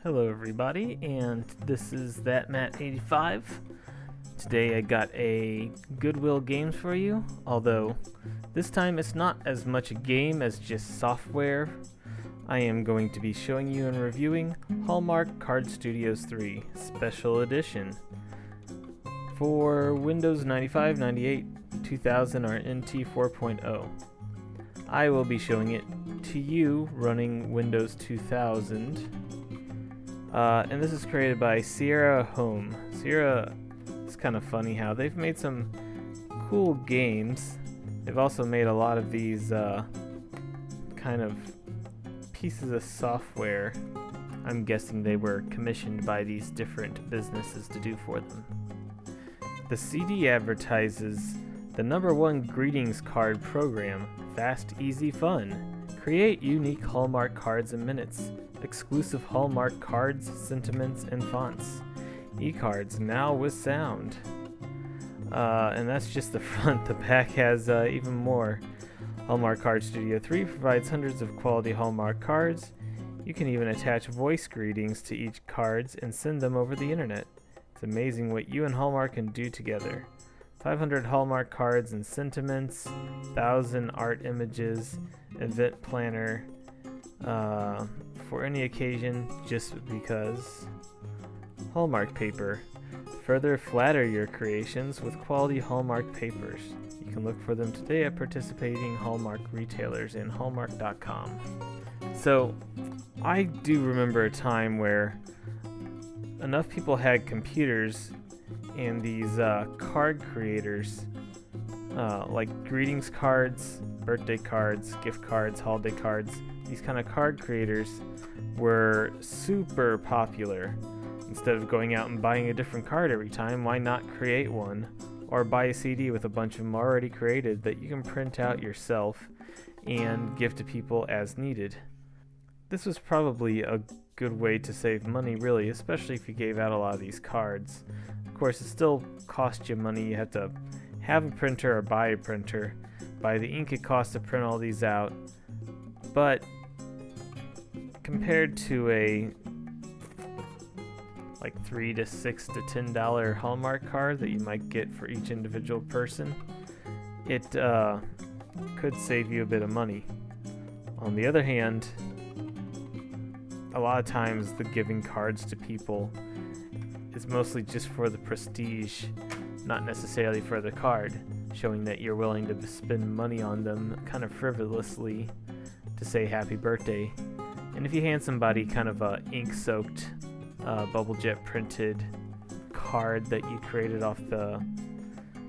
Hello everybody, and this is That Matt 85. Today I got a Goodwill Games for you, although this time it's not as much a game as just software. I am going to be showing you and reviewing Halmark Card Studios 3 Special Edition for Windows 95, 98, 2000 or NT 4.0. I will be showing it to you running Windows 2000. And this is created by Sierra Home. Sierra, it's kind of funny how they've made some cool games. They've also made a lot of these kind of pieces of software. I'm guessing they were commissioned by these different businesses to do for them. The CD advertises the #1 greetings card program, fast, easy, fun. Create unique Hallmark cards in minutes. Exclusive Hallmark cards, sentiments, and fonts. E-cards now with sound. And that's just the front. The back has even more. Halmark Card Studio 3 provides hundreds of quality Hallmark cards. You can even attach voice greetings to each cards and send them over the internet. It's amazing what you and Hallmark can do together. 500 Hallmark cards and sentiments, 1,000 art images, event planner, for any occasion, just because. Hallmark paper. Further flatter your creations with quality Hallmark papers. You can look for them today at participating Hallmark retailers and Hallmark.com. So, I do remember a time where enough people had computers and these card creators, like greetings cards, birthday cards, gift cards, holiday cards, these kind of card creators were super popular. Instead of going out and buying a different card every time, why not create one? Or buy a CD with a bunch of them already created that you can print out yourself and give to people as needed. This was probably a good way to save money, really, especially if you gave out a lot of these cards. Of course, it still costs you money. You have to have a printer or buy a printer. Buy the ink it costs to print all these out. But compared to a like $3 to $6 to $10 Hallmark card that you might get for each individual person, it could save you a bit of money. On the other hand, a lot of times the giving cards to people is mostly just for the prestige, not necessarily for the card, showing that you're willing to spend money on them kind of frivolously to say happy birthday. And if you hand somebody kind of a ink-soaked, bubble jet printed card that you created off the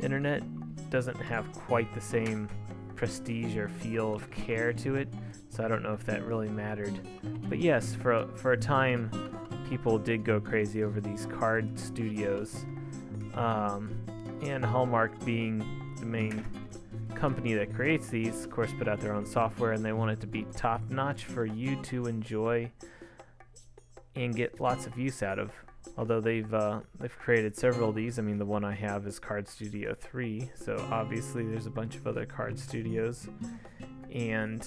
internet, doesn't have quite the same prestige or feel of care to it, so I don't know if that really mattered. But yes, for a time, people did go crazy over these card studios, and Hallmark being the main company that creates these, of course, put out their own software, and they want it to be top-notch for you to enjoy and get lots of use out of. Although they've created several of these. I mean, the one I have is Card Studio 3, so obviously there's a bunch of other card studios, and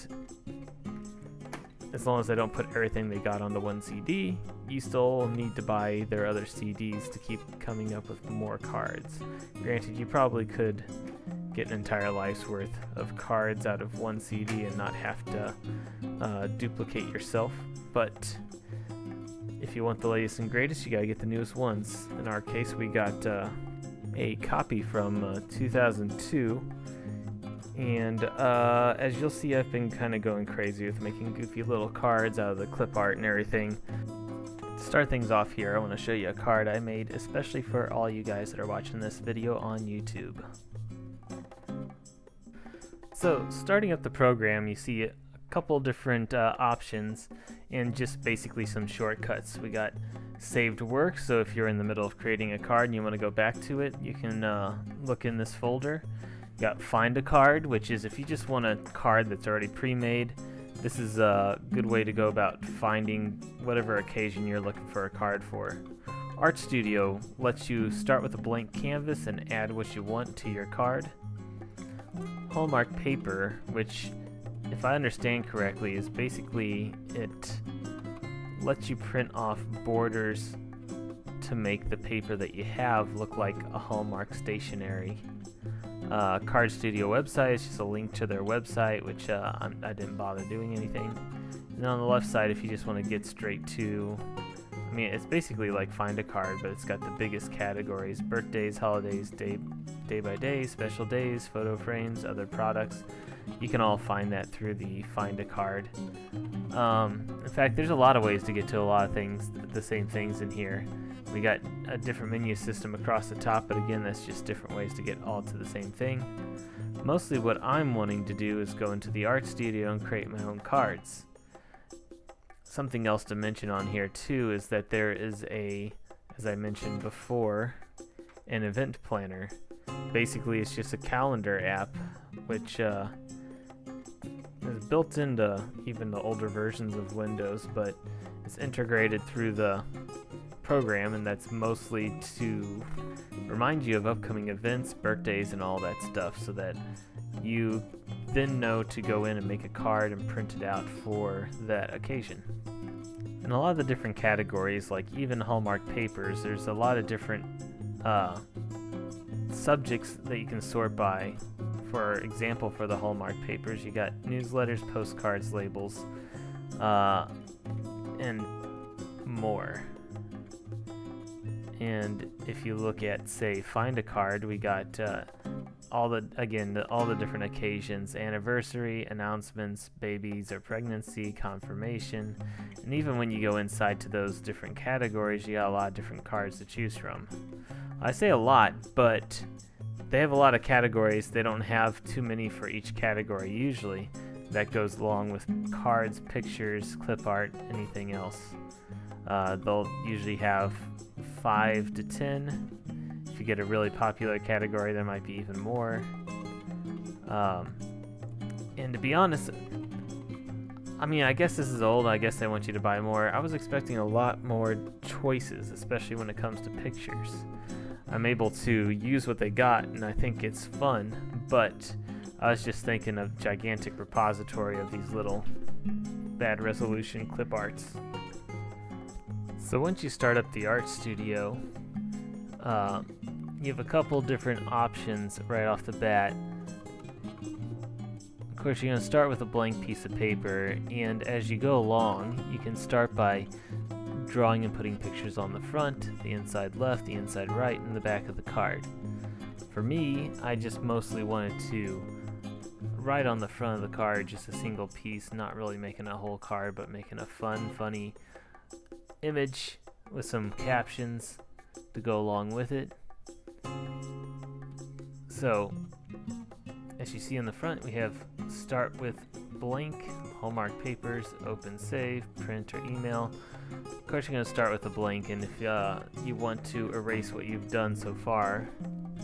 as long as I don't put everything they got on the one CD, you still need to buy their other CDs to keep coming up with more cards. Granted, you probably could get an entire life's worth of cards out of one CD and not have to duplicate yourself, but if you want the latest and greatest, you gotta get the newest ones. In our case, we got a copy from 2002, and as you'll see, I've been kind of going crazy with making goofy little cards out of the clip art and everything. To start things off here, I want to show you a card I made especially for all you guys that are watching this video on YouTube. So, starting up the program, you see a couple different options and just basically some shortcuts. We got saved work, so if you're in the middle of creating a card and you want to go back to it, you can look in this folder. You got find a card, which is if you just want a card that's already pre-made, this is a good way to go about finding whatever occasion you're looking for a card for. Art Studio lets you start with a blank canvas and add what you want to your card. Hallmark paper, which, if I understand correctly, is basically it lets you print off borders to make the paper that you have look like a Hallmark stationery. Card Studio website is just a link to their website, which I didn't bother doing anything. And on the left side, if you just want to get straight to, I mean, it's basically like Find a Card, but it's got the biggest categories: birthdays, holidays, day by day, special days, photo frames, other products. You can all find that through the Find a Card. In fact, there's a lot of ways to get to a lot of things, the same things in here. We got a different menu system across the top, but again, that's just different ways to get all to the same thing. Mostly what I'm wanting to do is go into the Art Studio and create my own cards. Something else to mention on here too is that there is as I mentioned before, an event planner. Basically, it's just a calendar app, which is built into even the older versions of Windows, but it's integrated through the program, and that's mostly to remind you of upcoming events, birthdays, and all that stuff, so that you then know to go in and make a card and print it out for that occasion. In a lot of the different categories, like even Hallmark papers, there's a lot of different subjects that you can sort by. For example, for the Hallmark papers, you got newsletters, postcards, labels, and more. And if you look at, say, Find a Card, we got all the different occasions: anniversary, announcements, babies or pregnancy, confirmation. And even when you go inside to those different categories, you got a lot of different cards to choose from. I say a lot, but they have a lot of categories. They don't have too many for each category usually. That goes along with cards, pictures, clip art, anything else. They'll usually have 5 to 10. If you get a really popular category, there might be even more. And to be honest, I mean, I guess this is old. I guess they want you to buy more. I was expecting a lot more choices, especially when it comes to pictures. I'm able to use what they got, and I think it's fun, but I was just thinking of gigantic repository of these little bad resolution clip arts. So once you start up the Art Studio, you have a couple different options right off the bat. Of course, you're going to start with a blank piece of paper, and as you go along, you can start by drawing and putting pictures on the front, the inside left, the inside right, and the back of the card. For me, I just mostly wanted to write on the front of the card just a single piece, not really making a whole card, but making a funny image with some captions to go along with it. So, as you see in the front, we have start with blank, Hallmark papers, open, save, print, or email. Of course, you're going to start with a blank, and if you want to erase what you've done so far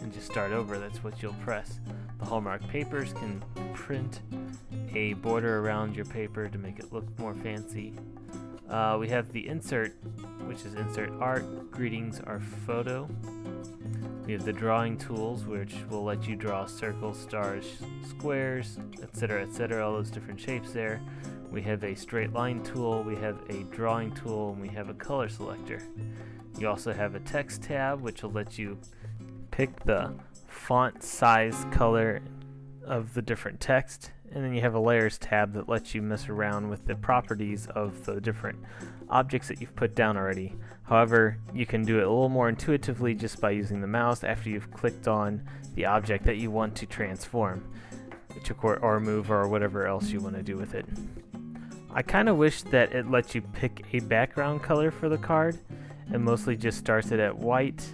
and just start over, that's what you'll press. The Hallmark papers can print a border around your paper to make it look more fancy. We have the insert, which is insert art, greetings, or photo. We have the drawing tools, which will let you draw circles, stars, squares, etc., all those different shapes there. We have a straight line tool, we have a drawing tool, and we have a color selector. You also have a text tab, which will let you pick the font, size, color of the different text. And then you have a layers tab that lets you mess around with the properties of the different objects that you've put down already. However, you can do it a little more intuitively just by using the mouse after you've clicked on the object that you want to transform, or move, or whatever else you want to do with it. I kind of wish that it lets you pick a background color for the card and mostly just starts it at white.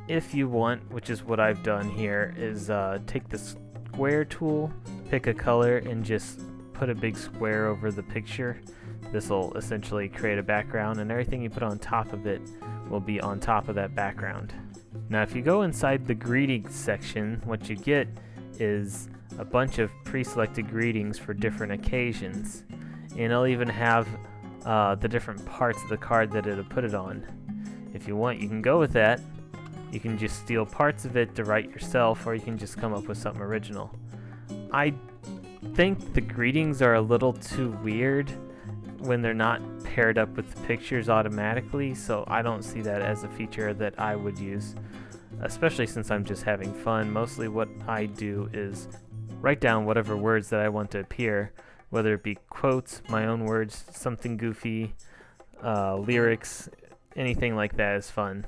If you want, which is what I've done here, is take the square tool, pick a color, and just put a big square over the picture. This will essentially create a background, and everything you put on top of it will be on top of that background. Now, if you go inside the greetings section, what you get is a bunch of pre-selected greetings for different occasions, and it'll even have the different parts of the card that it'll put it on. If you want, you can go with that. You can just steal parts of it to write yourself, or you can just come up with something original. I think the greetings are a little too weird when they're not paired up with the pictures automatically, so I don't see that as a feature that I would use, especially since I'm just having fun. Mostly what I do is write down whatever words that I want to appear, whether it be quotes, my own words, something goofy, lyrics, anything like that is fun.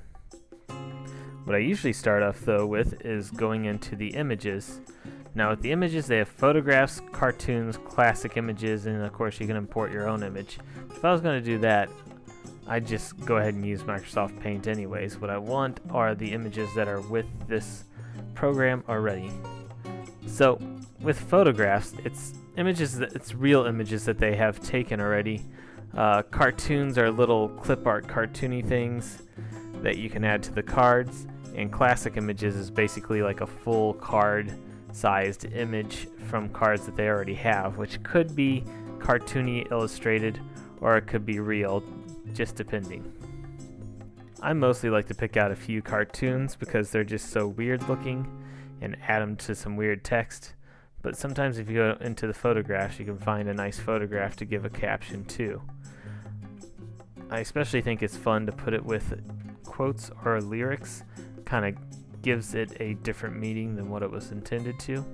What I usually start off though with is going into the images. Now with the images, they have photographs, cartoons, classic images, and of course you can import your own image. If I was going to do that, I'd just go ahead and use Microsoft Paint anyways. What I want are the images that are with this program already. So with photographs, it's real images that they have taken already. Cartoons are little clip art cartoony things that you can add to the cards, and classic images is basically like a full card sized image from cards that they already have, which could be cartoony illustrated or it could be real, just depending. I mostly like to pick out a few cartoons because they're just so weird looking and add them to some weird text. But sometimes if you go into the photographs, you can find a nice photograph to give a caption to. I especially think it's fun to put it with quotes or lyrics. Kind of gives it a different meaning than what it was intended to.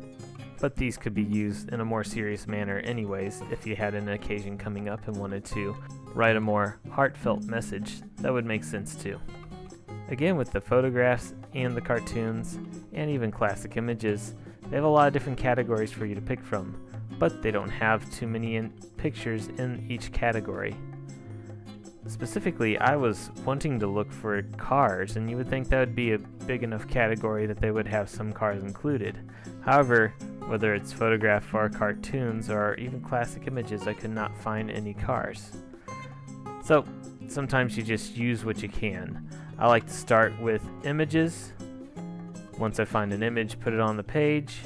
But these could be used in a more serious manner anyways if you had an occasion coming up and wanted to write a more heartfelt message. That would make sense too. Again, with the photographs and the cartoons and even classic images, they have a lot of different categories for you to pick from, but they don't have too many pictures in each category. Specifically, I was wanting to look for cars, and you would think that would be a big enough category that they would have some cars included. However, whether it's photograph or cartoons or even classic images, I could not find any cars. So, sometimes you just use what you can. I like to start with images. Once I find an image, put it on the page.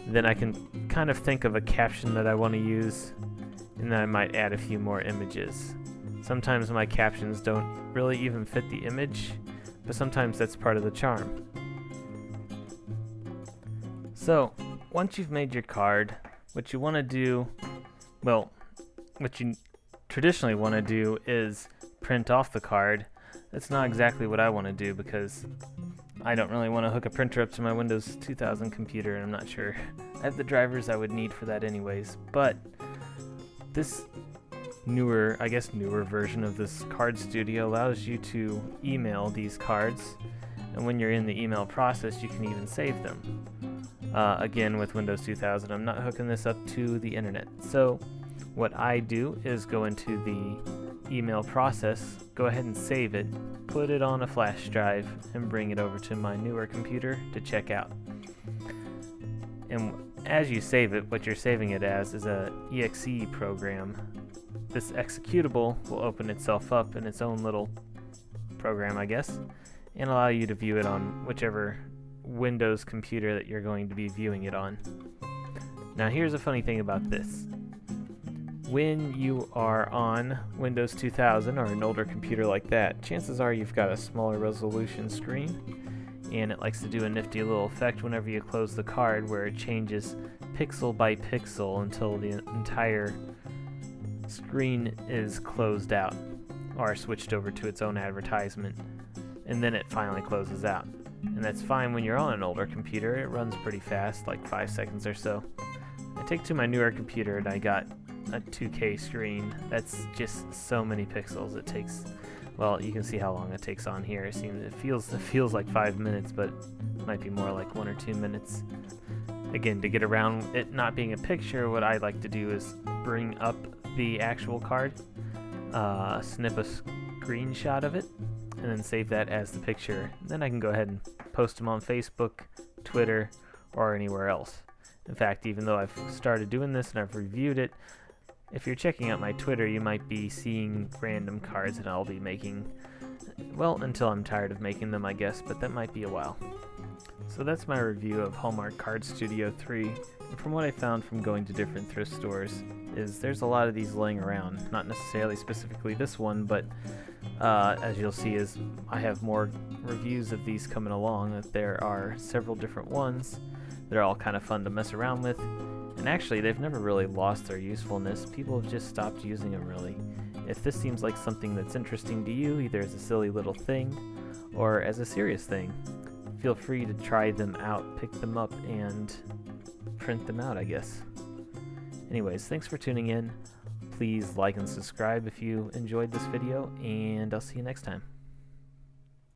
Then I can kind of think of a caption that I want to use, and then I might add a few more images. Sometimes my captions don't really even fit the image, but sometimes that's part of the charm. So, once you've made your card, what you want to do, what you traditionally want to do is print off the card. That's not exactly what I want to do because I don't really want to hook a printer up to my Windows 2000 computer, and I'm not sure I have the drivers I would need for that anyways. But this newer version of this card studio allows you to email these cards, and when you're in the email process you can even save them. Again, with Windows 2000, I'm not hooking this up to the internet, so what I do is go into the email process, go ahead and save it, put it on a flash drive, and bring it over to my newer computer to check out. And as you save it, what you're saving it as is a exe program. This executable will open itself up in its own little program, I guess, and allow you to view it on whichever Windows computer that you're going to be viewing it on. Now here's a funny thing about this. When you are on Windows 2000 or an older computer like that, chances are you've got a smaller resolution screen, and it likes to do a nifty little effect whenever you close the card where it changes pixel by pixel until the entire screen is closed out or switched over to its own advertisement, and then it finally closes out. And that's fine when you're on an older computer. It runs pretty fast, like 5 seconds or so. I take to my newer computer and I got a 2K screen. That's just so many pixels. It takes, well, you can see how long it takes on here. It feels like 5 minutes, but it might be more like 1 or 2 minutes. Again, to get around it not being a picture, what I like to do is bring up the actual card, snip a screenshot of it, and then save that as the picture. Then I can go ahead and post them on Facebook, Twitter, or anywhere else. In fact, even though I've started doing this and I've reviewed it, if you're checking out my Twitter, you might be seeing random cards that I'll be making, well, until I'm tired of making them, I guess, but that might be a while. So that's my review of Halmark Card Studio 3, and from what I found from going to different thrift stores, is there's a lot of these laying around, not necessarily specifically this one, but as you'll see as I have more reviews of these coming along, that there are several different ones. They're all kind of fun to mess around with, And actually, they've never really lost their usefulness. People have just stopped using them, really. If this seems like something that's interesting to you, either as a silly little thing or as a serious thing, feel free to try them out, pick them up, and print them out, I guess. Anyways, thanks for tuning in. Please like and subscribe if you enjoyed this video, and I'll see you next time.